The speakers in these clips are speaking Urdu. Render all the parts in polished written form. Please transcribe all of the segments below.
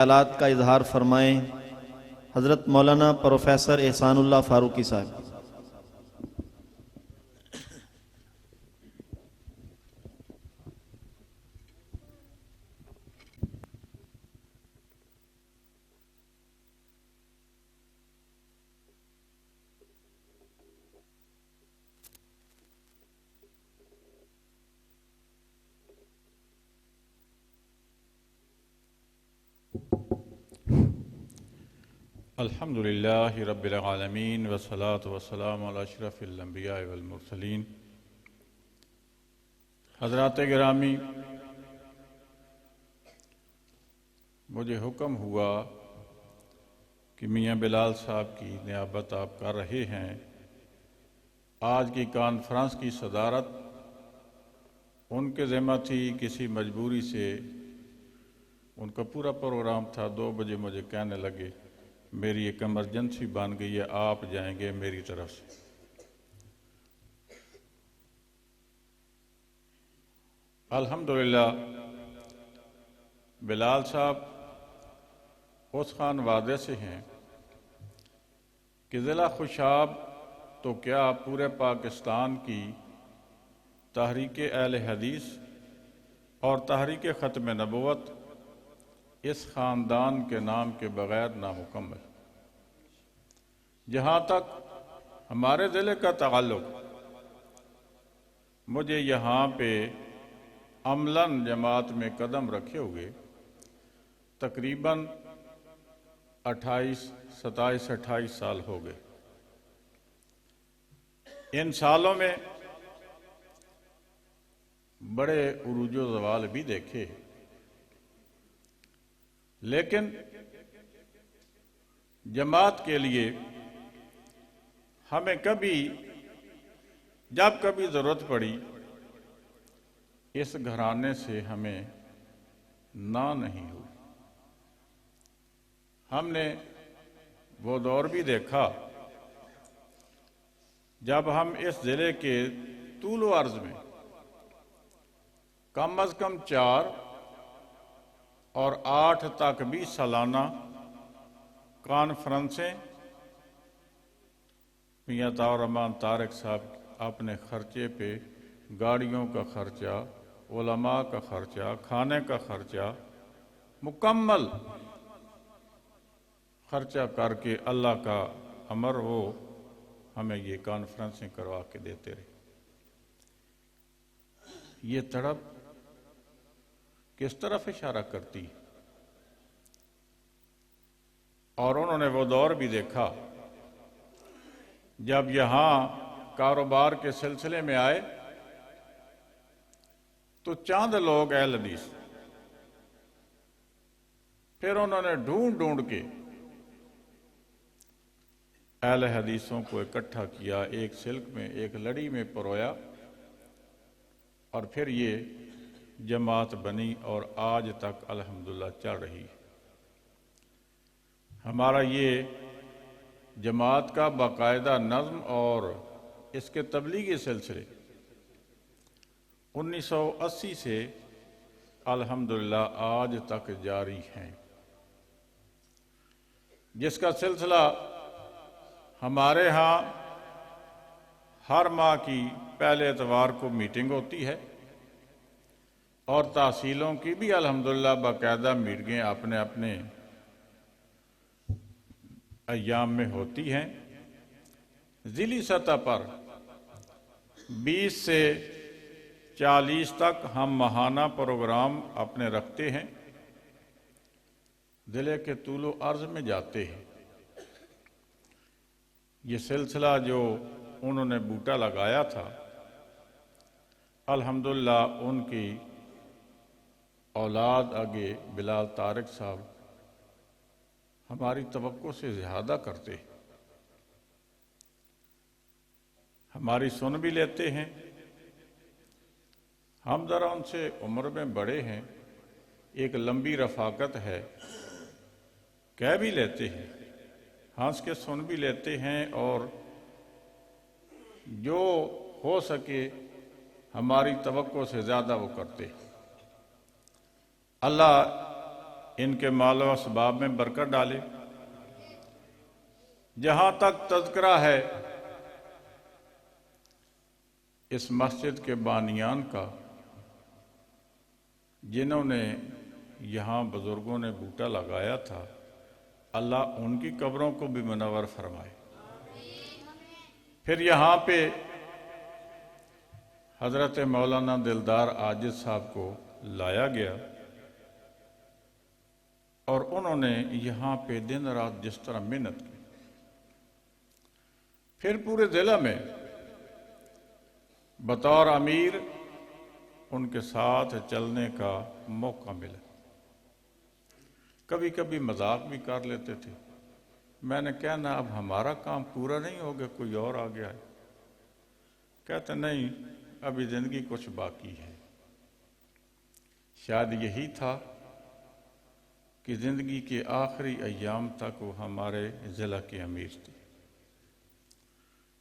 خیالات کا اظہار فرمائیں حضرت مولانا پروفیسر احسان اللہ فاروقی صاحب۔ الحمدللہ رب العالمین والصلاة والسلام علی اشرف الانبیاء والمرسلین۔ حضرات گرامی، مجھے حکم ہوا کہ میاں بلال صاحب کی نیابت آپ کر رہے ہیں۔ آج کی کانفرنس کی صدارت ان کے ذمہ تھی، کسی مجبوری سے ان کا پورا پروگرام تھا۔ 2 بجے مجھے کہنے لگے میری ایک ایمرجنسی بن گئی ہے، آپ جائیں گے میری طرف سے۔ الحمدللہ بلال صاحب اس خانوادے سے ہیں کہ ضلع خوشاب تو کیا پورے پاکستان کی تحریک اہل حدیث اور تحریک ختم نبوت اس خاندان کے نام کے بغیر نامکمل۔ جہاں تک ہمارے ضلع کا تعلق، مجھے یہاں پہ عملاً جماعت میں قدم رکھے ہوئے تقریباً 27-28 سال ہو گئے۔ ان سالوں میں بڑے عروج و زوال بھی دیکھے، لیکن جماعت کے لیے ہمیں جب کبھی ضرورت پڑی، اس گھرانے سے ہمیں نہ نہیں ہوئی۔ ہم نے وہ دور بھی دیکھا جب ہم اس ضلع کے طول و عرض میں کم از کم 4 اور 8 تک بھی سالانہ کانفرنسیں میاں طاہر الرحمن طارق صاحب اپنے خرچے پہ، گاڑیوں کا خرچہ، علماء کا خرچہ، کھانے کا خرچہ، مکمل خرچہ کر کے اللہ کا امر ہو ہمیں یہ کانفرنسیں کروا کے دیتے رہے۔ یہ تڑپ کس طرف اشارہ کرتی؟ اور انہوں نے وہ دور بھی دیکھا جب یہاں کاروبار کے سلسلے میں آئے تو چند لوگ اہل حدیث، پھر انہوں نے ڈھونڈ کے اہل حدیثوں کو اکٹھا کیا، ایک سلک میں، ایک لڑی میں پرویا، اور پھر یہ جماعت بنی اور آج تک الحمدللہ چل رہی ہے۔ ہمارا یہ جماعت کا باقاعدہ نظم اور اس کے تبلیغی سلسلے 1980 سے الحمدللہ آج تک جاری ہیں، جس کا سلسلہ ہمارے ہاں ہر ماہ کی پہلے اتوار کو میٹنگ ہوتی ہے، اور تحصیلوں کی بھی الحمدللہ باقاعدہ میٹنگیں اپنے اپنے ایام میں ہوتی ہیں۔ ضلعی سطح پر 20 سے 40 تک ہم ماہانہ پروگرام اپنے رکھتے ہیں، ضلع کے طول و عرض میں جاتے ہیں۔ یہ سلسلہ جو انہوں نے بوٹا لگایا تھا، الحمدللہ ان کی اولاد آگے بلال طارق صاحب ہماری توقع سے زیادہ کرتے، ہماری سن بھی لیتے ہیں۔ ہم ذرا ان سے عمر میں بڑے ہیں، ایک لمبی رفاقت ہے، کہہ بھی لیتے ہیں، ہنس کے سن بھی لیتے ہیں، اور جو ہو سکے ہماری توقع سے زیادہ وہ کرتے ہیں۔ اللہ ان کے مال و اسباب میں برکت ڈالے۔ جہاں تک تذکرہ ہے اس مسجد کے بانیان کا، جنہوں نے یہاں بزرگوں نے بوٹا لگایا تھا، اللہ ان کی قبروں کو بھی منور فرمائے۔ پھر یہاں پہ حضرت مولانا دلدار عاجز صاحب کو لایا گیا اور انہوں نے یہاں پہ دن رات جس طرح محنت کی، پھر پورے ضلع میں بطور امیر ان کے ساتھ چلنے کا موقع ملا۔ کبھی کبھی مذاق بھی کر لیتے تھے، میں نے کہنا اب ہمارا کام پورا نہیں ہو گیا، کوئی اور آ گیا ہے۔ کہتے نہیں، ابھی زندگی کچھ باقی ہے۔ شاید یہی تھا کہ زندگی کے آخری ایام تک وہ ہمارے ضلع کے امیر تھے۔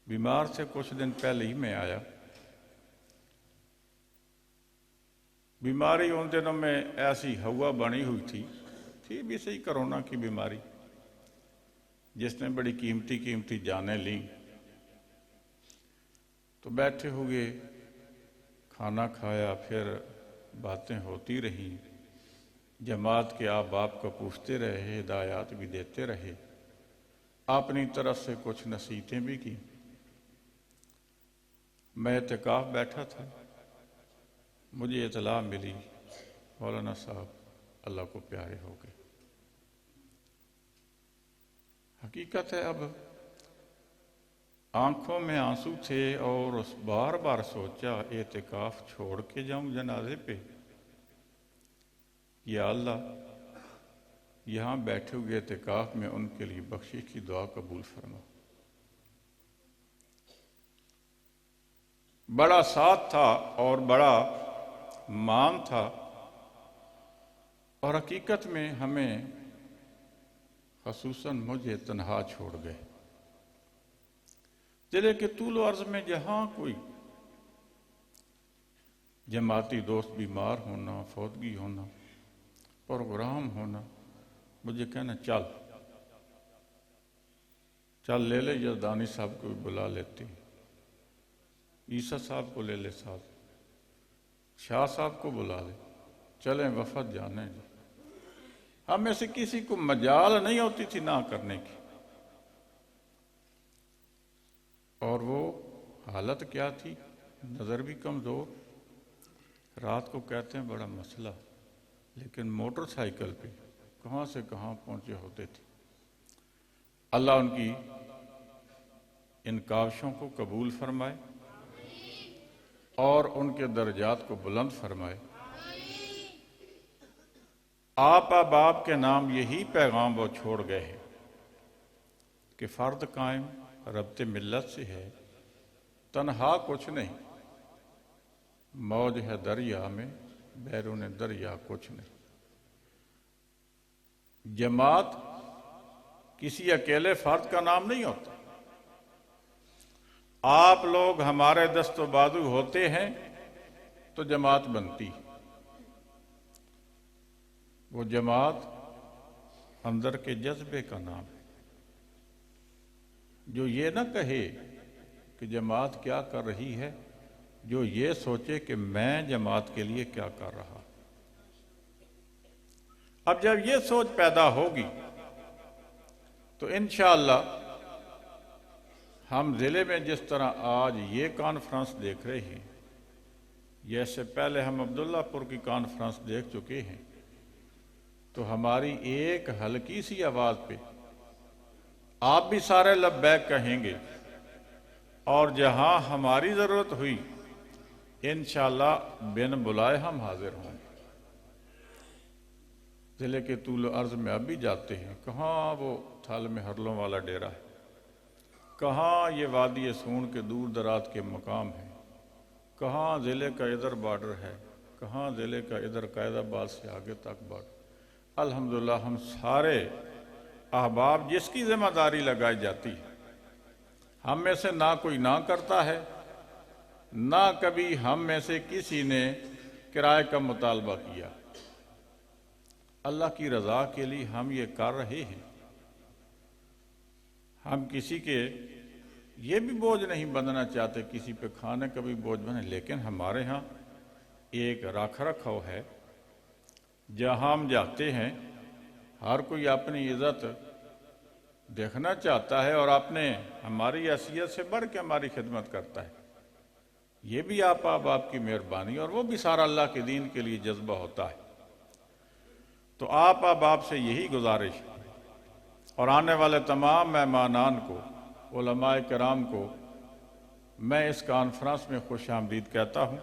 بیمار سے کچھ دن پہلے ہی میں آیا۔ بیماری ان دنوں میں ایسی ہوا بنی ہوئی تھی بھی صحیح، کرونا کی بیماری جس نے بڑی قیمتی جانیں لیں۔ تو بیٹھے ہوئے کھانا کھایا، پھر باتیں ہوتی رہیں، جماعت کے آپ باپ کو پوچھتے رہے، ہدایات بھی دیتے رہے، اپنی طرف سے کچھ نصیحتیں بھی کی۔ میں اعتکاف بیٹھا تھا، مجھے اطلاع ملی مولانا صاحب اللہ کو پیارے ہو گئے۔ حقیقت ہے اب آنکھوں میں آنسو تھے اور بار بار سوچا اعتکاف چھوڑ کے جاؤں جنازے پہ، یا اللہ یہاں بیٹھے ہوئے اعتکاف میں ان کے لیے بخشش کی دعا قبول فرما۔ بڑا ساتھ تھا اور بڑا مان تھا، اور حقیقت میں ہمیں خصوصاً مجھے تنہا چھوڑ گئے۔ ضلع کے طول و عرض میں جہاں کوئی جماعتی دوست بیمار ہونا، فوتگی ہونا، پروگرام ہونا، مجھے کہنا چل لے لے، یزدانی صاحب کو بھی بلا لیتے، عیسیٰ صاحب کو لے لے، ساتھ شاہ صاحب کو بلا لے، چلیں وفد جانے جی۔ ہم میں سے کسی کو مجال نہیں ہوتی تھی نہ کرنے کی۔ اور وہ حالت کیا تھی، نظر بھی کمزور، رات کو کہتے ہیں بڑا مسئلہ، لیکن موٹر سائیکل پہ کہاں سے کہاں پہنچے ہوتے تھے۔ اللہ ان کی ان کاوشوں کو قبول فرمائے اور ان کے درجات کو بلند فرمائے۔ آپ احباب کے نام یہی پیغام وہ چھوڑ گئے ہیں کہ فرد قائم ربط ملت سے ہے، تنہا کچھ نہیں، موج ہے دریا میں، بیرون دریا کچھ نہیں۔ جماعت کسی اکیلے فرد کا نام نہیں ہوتا۔ آپ لوگ ہمارے دست و بازو ہوتے ہیں تو جماعت بنتی۔ وہ جماعت اندر کے جذبے کا نام ہے، جو یہ نہ کہے کہ جماعت کیا کر رہی ہے، جو یہ سوچے کہ میں جماعت کے لیے کیا کر رہا۔ اب جب یہ سوچ پیدا ہوگی تو انشاءاللہ ہم ضلع میں جس طرح آج یہ کانفرنس دیکھ رہے ہیں، یہ سے پہلے ہم عبداللہ پور کی کانفرنس دیکھ چکے ہیں، تو ہماری ایک ہلکی سی آواز پہ آپ بھی سارے لبیک کہیں گے، اور جہاں ہماری ضرورت ہوئی انشاءاللہ بن بلائے ہم حاضر ہوں گے۔ ضلع کے طول و عرض میں اب بھی جاتے ہیں، کہاں وہ تھال میں ہرلوں والا ڈیرہ ہے، کہاں یہ وادی سون کے دور دراز کے مقام ہیں، کہاں ضلع کا ادھر بارڈر ہے، کہاں ضلع کا ادھر قائد آباد سے آگے تک بارڈر۔ الحمدللہ ہم سارے احباب جس کی ذمہ داری لگائی جاتی ہے، ہم میں سے نہ کوئی نہ کرتا ہے، نہ کبھی ہم میں سے کسی نے کرائے کا مطالبہ کیا۔ اللہ کی رضا کے لیے ہم یہ کر رہے ہیں. ہم کسی کے یہ بھی بوجھ نہیں بننا چاہتے، کسی پہ کھانے کا بھی بوجھ بنے، لیکن ہمارے ہاں ایک رکھ رکھاؤ ہے. جہاں ہم جاتے ہیں ہر کوئی اپنی عزت دیکھنا چاہتا ہے اور ہماری حیثیت سے بڑھ کے ہماری خدمت کرتا ہے. یہ بھی آپ کی مہربانی، اور وہ بھی سارا اللہ کے دین کے لیے جذبہ ہوتا ہے. تو آپ سے یہی گزارش اور آنے والے تمام مہمانان کو، علماء کرام کو میں اس کانفرنس میں خوش آمدید کہتا ہوں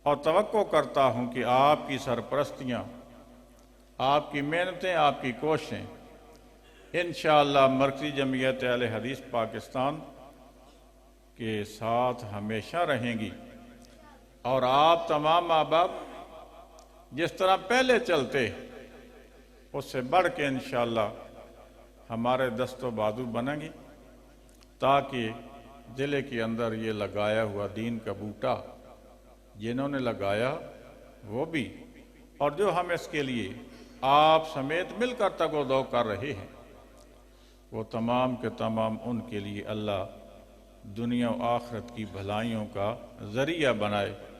اور توقع کرتا ہوں کہ آپ کی سرپرستیاں، آپ کی محنتیں، آپ کی کوششیں انشاءاللہ مرکزی جمعیت اہل حدیث پاکستان کے ساتھ ہمیشہ رہیں گی، اور آپ تمام احباب جس طرح پہلے چلتے اس سے بڑھ کے انشاءاللہ ہمارے دست و بازو بنیں گی، تاکہ ضلع کے اندر یہ لگایا ہوا دین کا بوٹا جنہوں نے لگایا وہ بھی، اور جو ہم اس کے لیے آپ سمیت مل کر تگ و دو کر رہے ہیں، وہ تمام کے تمام ان کے لیے اللہ دنیا و آخرت کی بھلائیوں کا ذریعہ بنائے.